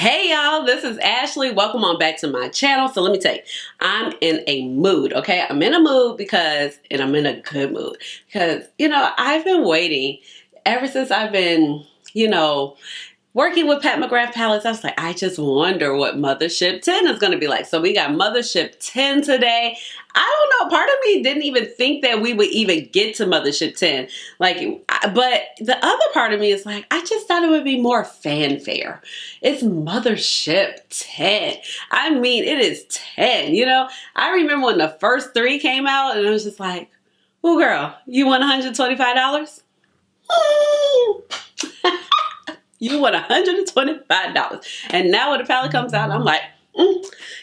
Hey y'all, this is Ashley. Welcome on back to my channel. So let me tell you, I'm in a mood, okay? I'm in a mood and I'm in a good mood because, I've been waiting ever since I've been, working with Pat McGrath palettes. I was like, I just wonder what Mothership 10 is going to be like. So we got Mothership 10 today. I don't know. Part of me didn't even think that we would even get to Mothership 10. But the other part of me is like, I just thought it would be more fanfare. It's Mothership 10. I mean, it is 10. I remember when the first 3 came out and it was just like, oh girl, you want $125? You want $125. And now when the palette comes out, I'm like,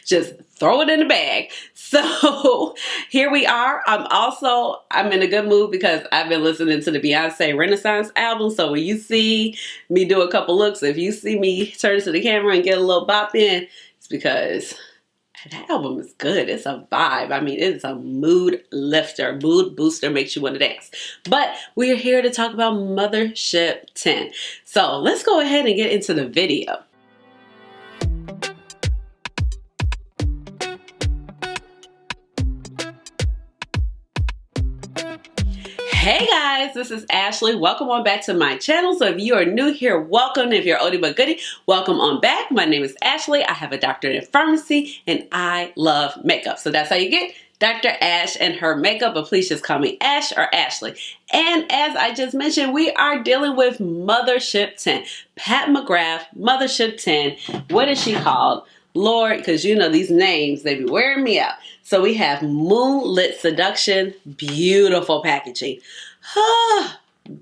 just throw it in the bag. So here we are. I'm in a good mood because I've been listening to the Beyonce Renaissance album. So when you see me do a couple looks, if you see me turn to the camera and get a little bop in, it's because that album is good. It's a vibe. I mean, it's a mood lifter, mood booster, makes you want to dance. But we're here to talk about Mothership 10. So let's go ahead and get into the video. Hey guys, this is Ashley. Welcome on back to my channel. So if you are new here, welcome. If you're oldie but goodie, welcome on back. My name is Ashley. I have a doctorate in pharmacy and I love makeup. So that's how you get Dr. Ash and her makeup, but please just call me Ash or Ashley. And as I just mentioned, we are dealing with Mothership 10. Pat McGrath, Mothership 10. What is she called? Lord, because these names, they be wearing me out. So we have Moonlit Seduction, beautiful packaging.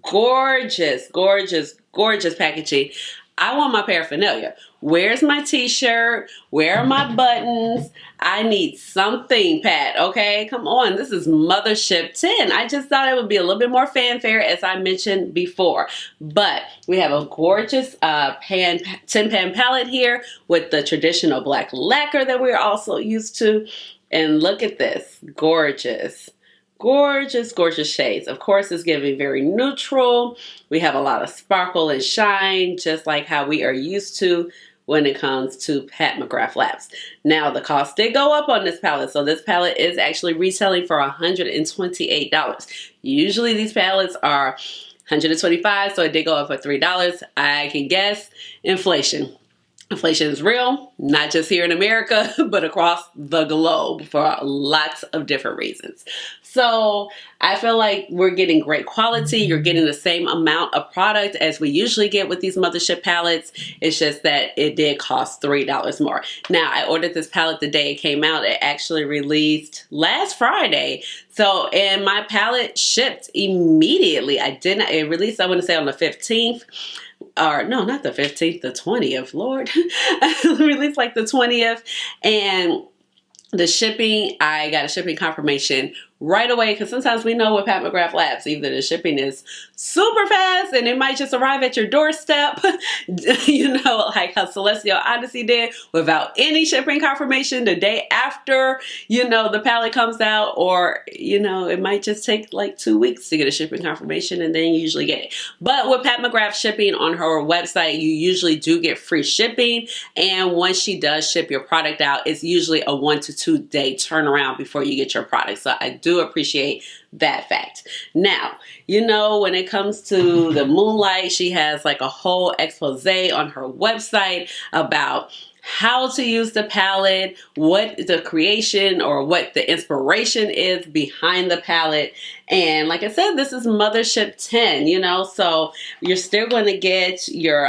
Gorgeous, gorgeous, gorgeous packaging. I want my paraphernalia. Where's my t-shirt? Where are my buttons? I need something, Pat, okay? Come on, this is Mothership 10. I just thought it would be a little bit more fanfare, as I mentioned before. But we have a gorgeous 10-pan palette here with the traditional black lacquer that we're also used to. And look at this, gorgeous. Gorgeous, gorgeous shades. Of course, it's giving very neutral. We have a lot of sparkle and shine, just like how we are used to when it comes to Pat McGrath Labs. Now, the cost did go up on this palette. So this palette is actually retailing for $128. Usually these palettes are $125, so it did go up for $3. I can guess inflation. Inflation is real, not just here in America, but across the globe for lots of different reasons. So I feel like we're getting great quality. You're getting the same amount of product as we usually get with these Mothership palettes. It's just that it did cost $3 more. Now, I ordered this palette the day it came out. It actually released last Friday. And my palette shipped immediately. It released, I want to say, on the 15th. Or no, not the 15th, the 20th, Lord. Released like the 20th. And the shipping, I got a shipping confirmation right away, because sometimes we know with Pat McGrath Labs, either the shipping is super fast and it might just arrive at your doorstep, like how Celestial Odyssey did, without any shipping confirmation the day after, the palette comes out, or, it might just take like 2 weeks to get a shipping confirmation and then you usually get it. But with Pat McGrath shipping on her website, you usually do get free shipping. And once she does ship your product out, it's usually a 1 to 2 day turnaround before you get your product. So I do appreciate that fact. Now, when it comes to the Moonlight, she has like a whole expose on her website about how to use the palette, what the creation or what the inspiration is behind the palette. And like I said, this is Mothership 10, so you're still going to get your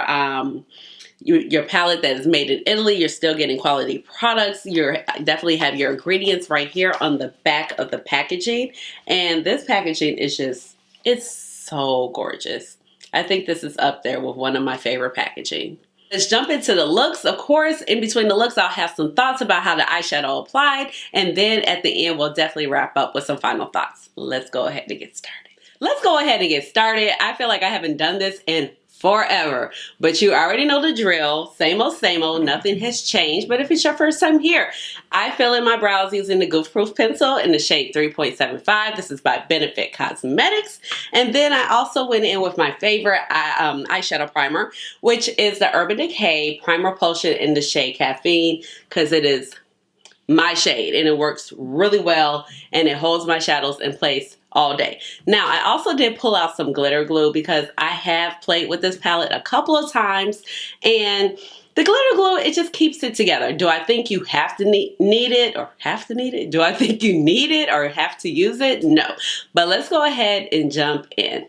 palette that is made in Italy. You're still getting quality products. You definitely have your ingredients right here on the back of the packaging. And this packaging is it's so gorgeous. I think this is up there with one of my favorite packaging. Let's jump into the looks. Of course, in between the looks, I'll have some thoughts about how the eyeshadow applied. And then at the end, we'll definitely wrap up with some final thoughts. Let's go ahead and get started. I feel like I haven't done this in forever. But you already know the drill. Same old, nothing has changed. But if it's your first time here, I fill in my brows using the Goof Proof pencil in the shade 3.75. This is by Benefit Cosmetics. And then I also went in with my favorite eyeshadow primer, which is the Urban Decay Primer Potion in the shade Caffeine, because it is my shade and it works really well and it holds my shadows in place all day. Now, I also did pull out some glitter glue because I have played with this palette a couple of times, and the glitter glue, it just keeps it together. Do I think you have to need it or have to need it? Do I think you need it or have to use it? No. But let's go ahead and jump in.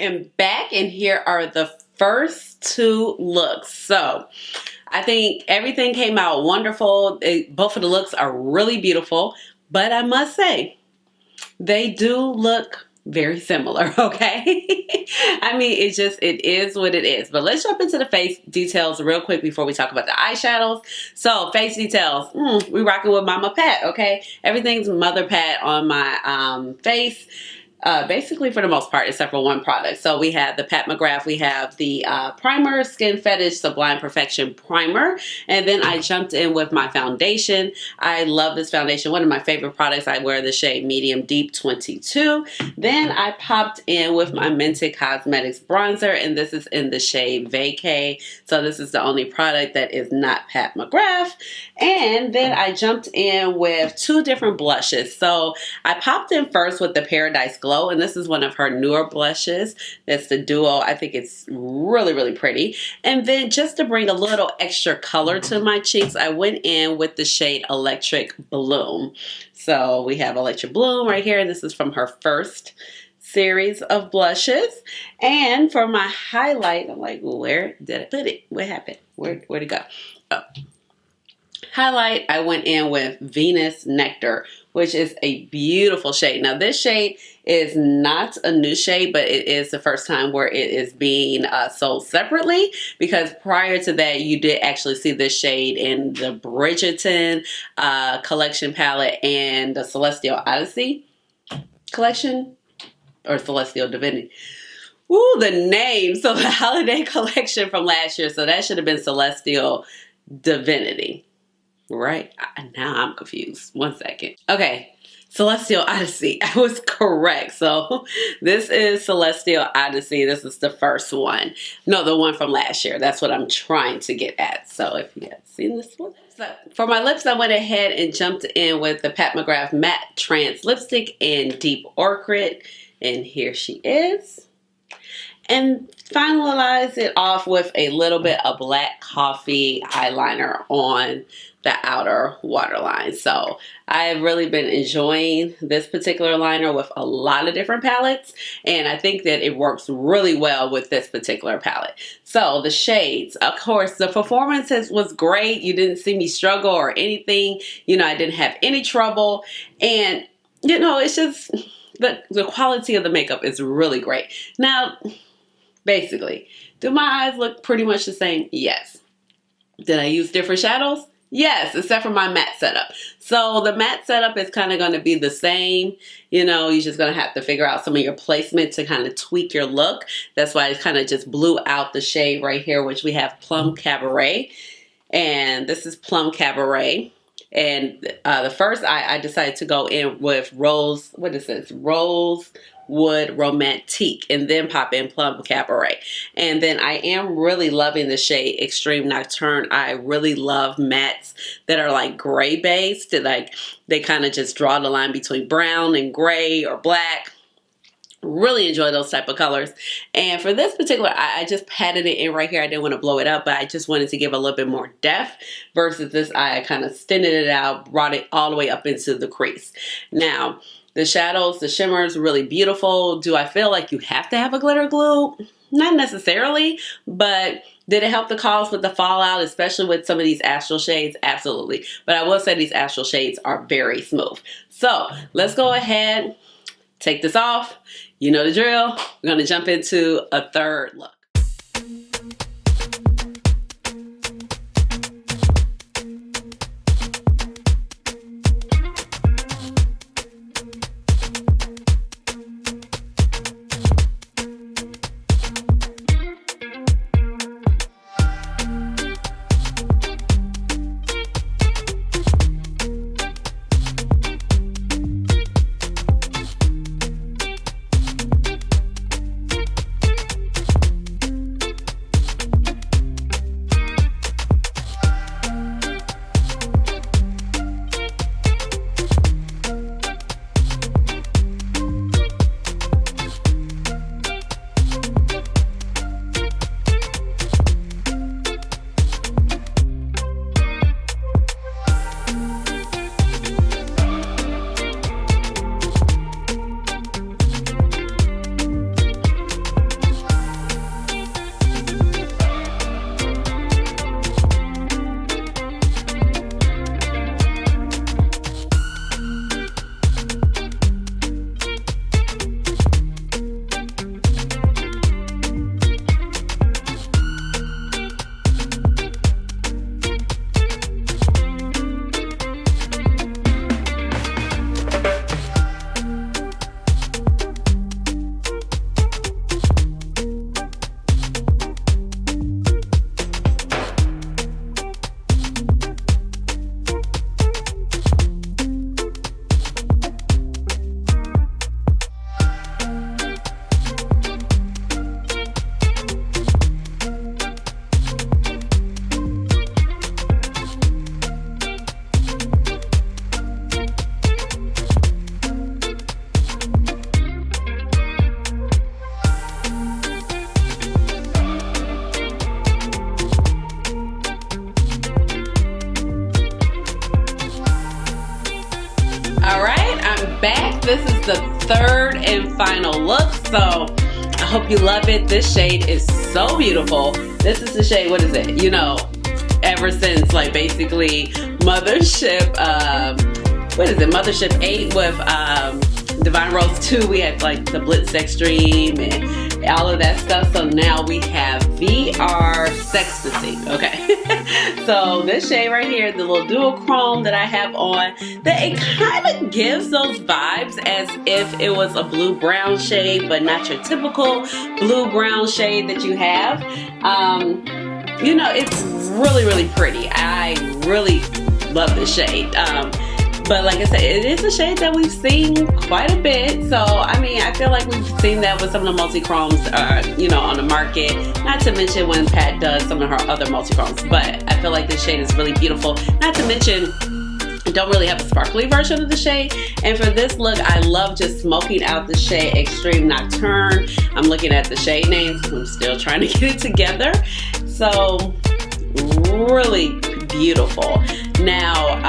am back, and here are the first two looks. So I think everything came out wonderful. Both of the looks are really beautiful, but I must say, they do look very similar, okay? I mean, it is what it is. But let's jump into the face details real quick before we talk about the eyeshadows. So, face details. We rocking with Mama Pat, okay? Everything's Mother Pat on my face. Basically for the most part, except for one product. So we have the Pat McGrath, we have the primer, Skin Fetish Sublime Perfection Primer, and then I jumped in with my foundation. I love this foundation. One of my favorite products. I wear the shade Medium Deep 22. Then I popped in with my Mented Cosmetics bronzer, and this is in the shade Vacay. So this is the only product that is not Pat McGrath. And then I jumped in with two different blushes. So I popped in first with the Paradise Glow, and this is one of her newer blushes. That's the duo. I think it's really, really pretty. And then just to bring a little extra color to my cheeks, I went in with the shade Electric Bloom. So we have Electric Bloom right here, and this is from her first series of blushes. And for my highlight, I'm like, where did I put it? What happened? Where'd it go? Oh. Highlight, I went in with Venus Nectar, which is a beautiful shade. Now this shade is not a new shade, but it is the first time where it is being sold separately, because prior to that you did actually see this shade in the Bridgerton collection palette and the Celestial Odyssey collection, or Celestial Divinity. Ooh, the name. So the holiday collection from last year, so that should have been Celestial Divinity. Right? Now I'm confused. One second. Okay. Celestial Odyssey. I was correct. So this is Celestial Odyssey. This is the first one. No, the one from last year. That's what I'm trying to get at. So if you have seen this one. So for my lips, I went ahead and jumped in with the Pat McGrath Matte Trans Lipstick in Deep Orchid. And here she is. And finalize it off with a little bit of Black Coffee eyeliner on the outer waterline. So I have really been enjoying this particular liner with a lot of different palettes, and I think that it works really well with this particular palette. So the shades, of course, the performance was great. You didn't see me struggle or anything. You know, I didn't have any trouble, and you know, it's just the quality of the makeup is really great. Now, basically, do my eyes look pretty much the same? Yes. Did I use different shadows? Yes, except for my matte setup. So the matte setup is kind of going to be the same. You know, you're just going to have to figure out some of your placement to kind of tweak your look. That's why I kind of just blew out the shade right here, which we have Plum Cabaret. And this is Plum Cabaret. And the first I decided to go in with Rose, what is this? Rosewood Romantique, and then pop in Plum Cabaret. And then I am really loving the shade Extreme Nocturne. I really love mattes that are like gray based, like they kind of just draw the line between brown and gray or black. Really enjoy those type of colors. And for this particular, I just patted it in right here. I didn't want to blow it up, but I just wanted to give a little bit more depth, versus this I kind of extended it out, brought it all the way up into the crease. Now, the shadows, the shimmers, really beautiful. Do I feel like you have to have a glitter glue? Not necessarily, but did it help the cause with the fallout, especially with some of these astral shades? Absolutely. But I will say these astral shades are very smooth. So let's go ahead, take this off. You know the drill. We're going to jump into a third look. this is the third and final look, so I hope you love it. This shade is so beautiful. This is the shade, what is it? You know, ever since like basically Mothership, what is it? Mothership 8 with Divine Rose 2, we had like the Blitz Extreme and all of that stuff. So now we have VR Sextasy. Okay. So this shade right here, the little dual chrome that I have on, that it kind of gives those vibes as if it was a blue brown shade, but not your typical blue brown shade that you have. You know, it's really, really pretty. I really love this shade. But like I said, it is a shade that we've seen quite a bit. So, I mean, I feel like we've seen that with some of the multi-chromes, you know, on the market. Not to mention when Pat does some of her other multi-chromes. But I feel like this shade is really beautiful. Not to mention, I don't really have a sparkly version of the shade. And for this look, I love just smoking out the shade Extreme Nocturne. I'm looking at the shade names. I'm still trying to get it together. So, really beautiful. Now,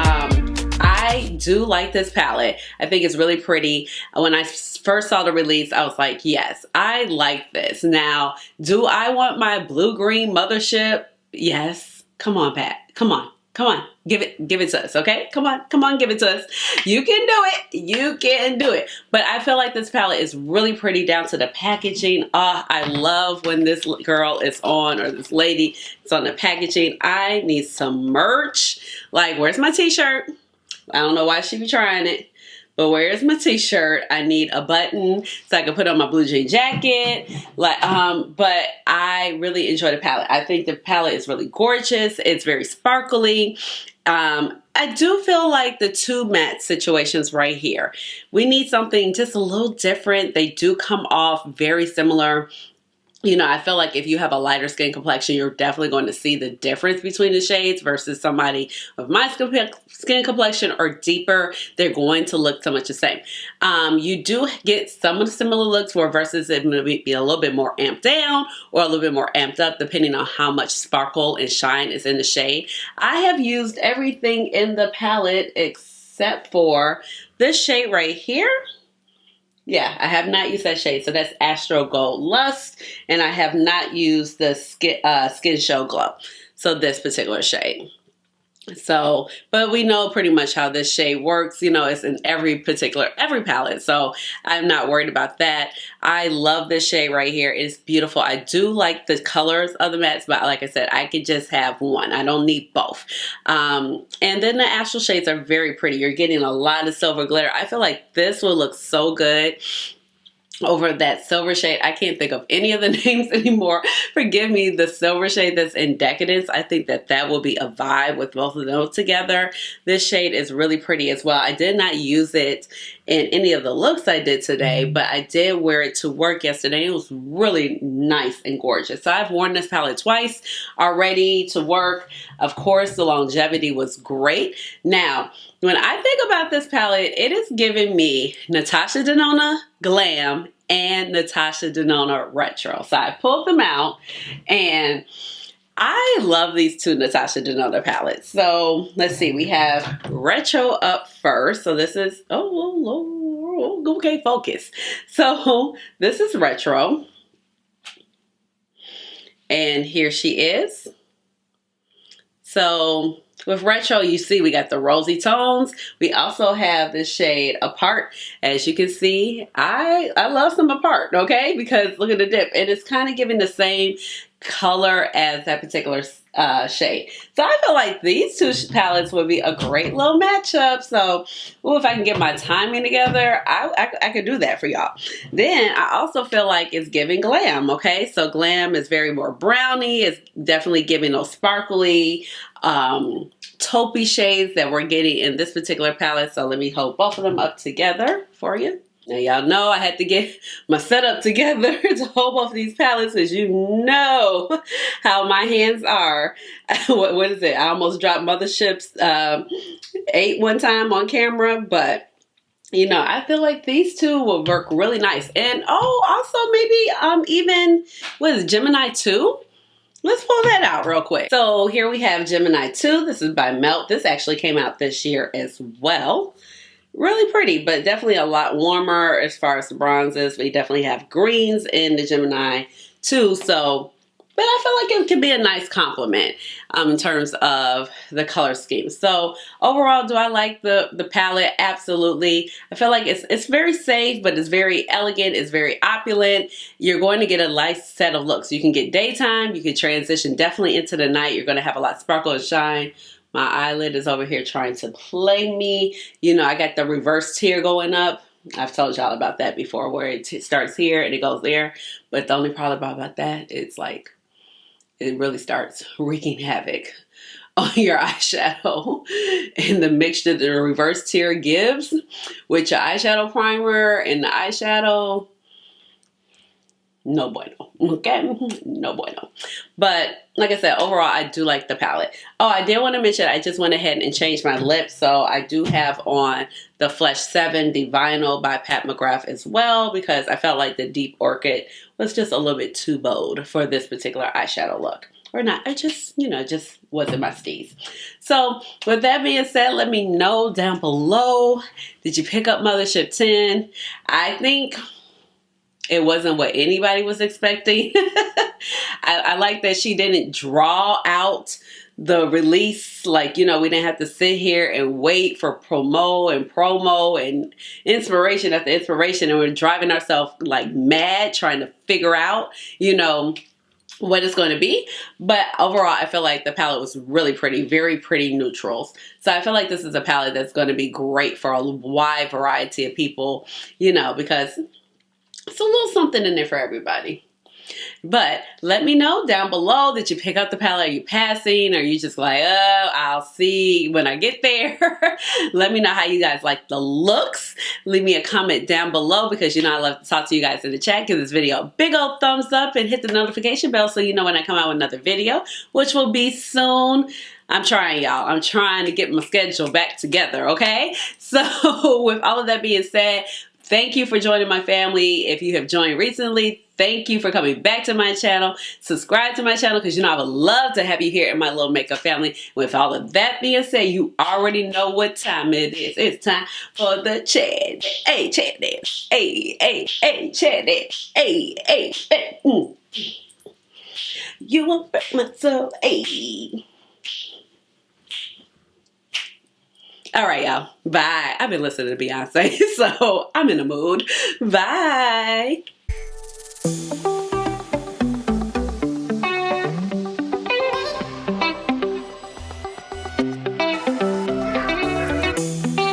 I do like this palette. I think it's really pretty. When I first saw the release, I was like, yes, I like this. Now, do I want my blue-green Mothership? Yes. Come on, Pat. Come on. Come on. Give it to us, okay? Come on, give it to us. You can do it. You can do it. But I feel like this palette is really pretty down to the packaging. I love when this girl is on, or this lady is on the packaging. I need some merch. Like, where's my t-shirt? I don't know why she be trying it, but where's my t-shirt? I need a button so I can put on my blue jean jacket. Like, but I really enjoy the palette. I think the palette is really gorgeous. It's very sparkly. I do feel like the two matte situations right here, we need something just a little different. They do come off very similar. You know, I feel like if you have a lighter skin complexion, you're definitely going to see the difference between the shades versus somebody with my skin complexion or deeper. They're going to look so much the same. You do get some of the similar looks where versus it may be a little bit more amped down or a little bit more amped up depending on how much sparkle and shine is in the shade. I have used everything in the palette except for this shade right here. Yeah, I have not used that shade. So that's Astro Gold Lust. And I have not used the Skin Show Glow. So this particular shade. So, but we know pretty much how this shade works. You know, it's in every palette. So I'm not worried about that. I love this shade right here. It's beautiful. I do like the colors of the mattes, but like I said, I could just have one. I don't need both. And then the Astral shades are very pretty. You're getting a lot of silver glitter. I feel like this will look so good over that silver shade. I can't think of any of the names anymore. Forgive me, the silver shade that's in Decadence. I think that that will be a vibe with both of those together. This shade is really pretty as well. I did not use it in any of the looks I did today, but I did wear it to work yesterday. It was really nice and gorgeous. So I've worn this palette twice already to work. Of course, the longevity was great. Now, when I think about this palette, it is giving me Natasha Denona Glam and Natasha Denona Retro. So I pulled them out and I love these two Natasha Denona palettes. So let's see, we have Retro up first. So this is, okay, focus. So this is Retro. And here she is. So with Retro, you see we got the rosy tones. We also have the shade Apart. As you can see, I love some Apart, okay? Because look at the dip. And it's kind of giving the same color as that particular shade. So I feel like these two palettes would be a great little matchup. So, if I can get my timing together, I could do that for y'all. Then I also feel like it's giving Glam, okay? So Glam is very more browny. It's definitely giving those sparkly, taupey shades that we're getting in this particular palette. So let me hold both of them up together for you. Now y'all know I had to get my setup together to hold both of these palettes because you know how my hands are. What is it? I almost dropped Motherships 8 one time on camera, but you know, I feel like these two will work really nice. And also maybe even with Gemini 2. Let's pull that out real quick. So here we have Gemini 2. This is by Melt. This actually came out this year as well. really pretty, but definitely a lot warmer as far as the bronzes. We definitely have greens in the Gemini too, so but I feel like it can be a nice compliment in terms of the color scheme. So overall, do I like the palette? Absolutely. I feel like it's very safe, but it's very elegant. It's very opulent. You're going to get a nice set of looks. You can get daytime. You can transition definitely into the night. You're going to have a lot of sparkle and shine. My eyelid is over here trying to play me. You know, I got the reverse tear going up. I've told y'all about that before, where it starts here and it goes there. But the only problem about that is like, it really starts wreaking havoc on your eyeshadow. And the mixture the reverse tear gives with your eyeshadow primer and the eyeshadow, no bueno. Okay? No bueno. But like I said, overall, I do like the palette. Oh, I did want to mention, I just went ahead and changed my lips. So I do have on the Flesh 7, the Vinyl by Pat McGrath as well, because I felt like the Deep Orchid was just a little bit too bold for this particular eyeshadow look. Or not, it just, you know, just wasn't my steez. So with that being said, let me know down below, did you pick up Mothership 10? I think it wasn't what anybody was expecting. I like that she didn't draw out the release. Like, you know, we didn't have to sit here and wait for promo and inspiration after inspiration. And we're driving ourselves like mad trying to figure out, you know, what it's going to be. But overall, I feel like the palette was really pretty, very pretty neutrals. So I feel like this is a palette that's going to be great for a wide variety of people, you know, because it's a little something in there for everybody. But let me know down below, did you pick up the palette? Are you passing? Or are you just like, oh, I'll see when I get there? Let me know how you guys like the looks. Leave me a comment down below, because you know I love to talk to you guys in the chat. Give this video a big old thumbs up and hit the notification bell so you know when I come out with another video, which will be soon. I'm trying, y'all. I'm trying to get my schedule back together, okay? So with all of that being said, thank you for joining my family. If you have joined recently, thank you for coming back to my channel. Subscribe to my channel, because you know I would love to have you here in my little makeup family. With all of that being said, you already know what time it is. It's time for the chat. Hey, chat it. Hey, hey, hey, chat it. Hey, hey, hey. You won't break my soul. Hey. All right, y'all. Bye. I've been listening to Beyonce, so I'm in the mood. Bye.